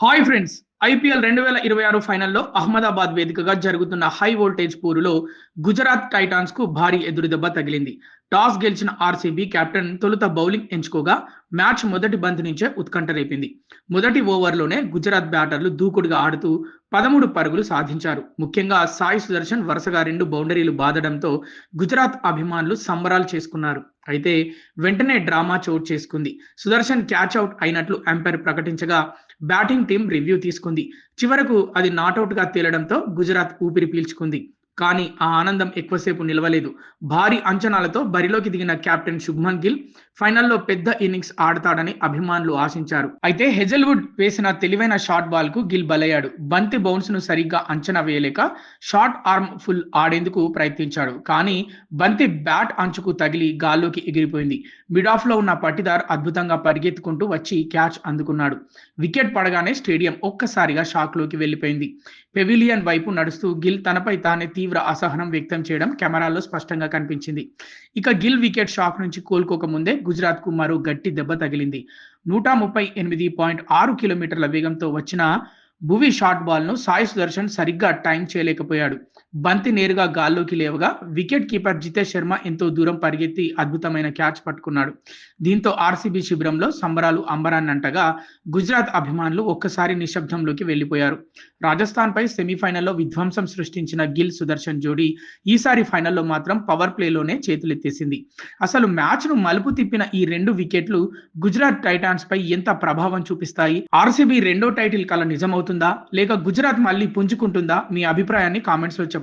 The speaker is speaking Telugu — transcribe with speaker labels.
Speaker 1: Hi friends! ఐపీఎల్ 2026 ఫైనల్‌లో అహ్మదాబాద్ వేదికగా జరుగుతున్న హై వోల్టేజ్ పోరులో గుజరాత్ టైటాన్స్‌కు భారీ ఎదురుదెబ్బ తగిలింది. టాస్ గెలిచిన ఆర్సీబీ కెప్టెన్ తొలుత బౌలింగ్ ఎంచుకోగా మ్యాచ్ మొదటి బంతి నుంచే ఉత్కంఠ రేపింది. మొదటి ఓవర్‌లోనే గుజరాత్ బ్యాటర్లు దూకుడుగా ఆడుతూ 13 పరుగులు సాధించారు. ముఖ్యంగా సాయి సుదర్శన్ వరుసగా 2 బౌండరీలు బాదడంతో గుజరాత్ అభిమానులు సంబరాలు చేసుకున్నారు. అయితే వెంటనే డ్రామా చోటు చేసుకుంది. సుదర్శన్ క్యాచ్ ఔట్ అయినట్లు అంపైర్ ప్రకటించగా బ్యాటింగ్ టీం రివ్యూ తీసుకుంది. చివరకు అది నాటౌట్‌గా తేలడంతో గుజరాత్ ఊపిరి పీల్చుకుంది. కానీ ఆ ఆనందం ఎక్కువసేపు నిలవలేదు. భారీ అంచనాలతో బరిలోకి దిగిన కెప్టెన్ శుభ్మన్ గిల్ ఫైనల్‌లో పెద్ద ఇన్నింగ్స్ ఆడతాడని అభిమానులు ఆశించారు. అయితే హెజల్‌వుడ్ వేసిన తెలివైన షార్ట్ బాల్‌కు గిల్ బలయ్యాడు. బంతి బౌన్స్‌ను సరిగ్గా అంచనా వేయలేక షార్ట్ ఆర్మ్ ఫుల్ ఆడేందుకు ప్రయత్నించాడు. కానీ బంతి బ్యాట్ అంచుకు తగిలి గాల్లోకి ఎగిరిపోయింది. మిడ్ ఆఫ్‌లో ఉన్న పట్టిదార్ అద్భుతంగా పరిగెత్తుకుంటూ వచ్చి క్యాచ్ అందుకున్నాడు. వికెట్ పడగానే స్టేడియం ఒక్కసారిగా షాక్‌లోకి వెళ్లిపోయింది. పెవిలియన్ వైపు నడుస్తూ గిల్ తనపై తానే తీవ్ర అసహనం వ్యక్తం చేయడం కెమెరాల్లో స్పష్టంగా కనిపించింది. ఇక గిల్ వికెట్ షాక్ నుంచి కోలుకోకముందే గుజరాత్‌కు మరో గట్టి దెబ్బ తగిలింది. 138.6 కిలోమీటర్ల వేగంతో వచ్చిన భువీ షార్ట్ బాల్‌ను సాయి సుదర్శన్ సరిగ్గా టైమ్ చేయలేకపోయాడు. బంతి నేరుగా గాల్లోకి లేవగా వికెట్ కీపర్ జితేష్ శర్మ ఎంతో దూరం పరిగెత్తి అద్భుతమైన క్యాచ్ పట్టుకున్నాడు. దీంతో ఆర్సీబీ శిబిరంలో సంబరాలు అంబరాన్నంటగా గుజరాత్ అభిమానులు ఒక్కసారి నిశ్శబ్దంలోకి వెళ్లిపోయారు. రాజస్థాన్‌పై సెమీఫైనల్‌లో విధ్వంసం సృష్టించిన గిల్ సుదర్శన్ జోడీ ఈసారి ఫైనల్‌లో మాత్రం పవర్ ప్లేలోనే చేతులెత్తేసింది. అసలు మ్యాచ్‌ను మలుపు తిప్పిన ఈ 2 వికెట్లు గుజరాత్ టైటాన్స్‌పై ఎంత ప్రభావం చూపిస్తాయి? ఆర్సీబీ రెండో టైటిల్ కల నిజమవుతుందా? లేక గుజరాత్ మళ్ళీ పుంజుకుంటుందా? మీ అభిప్రాయాన్ని కామెంట్స్‌లో చెప్పండి.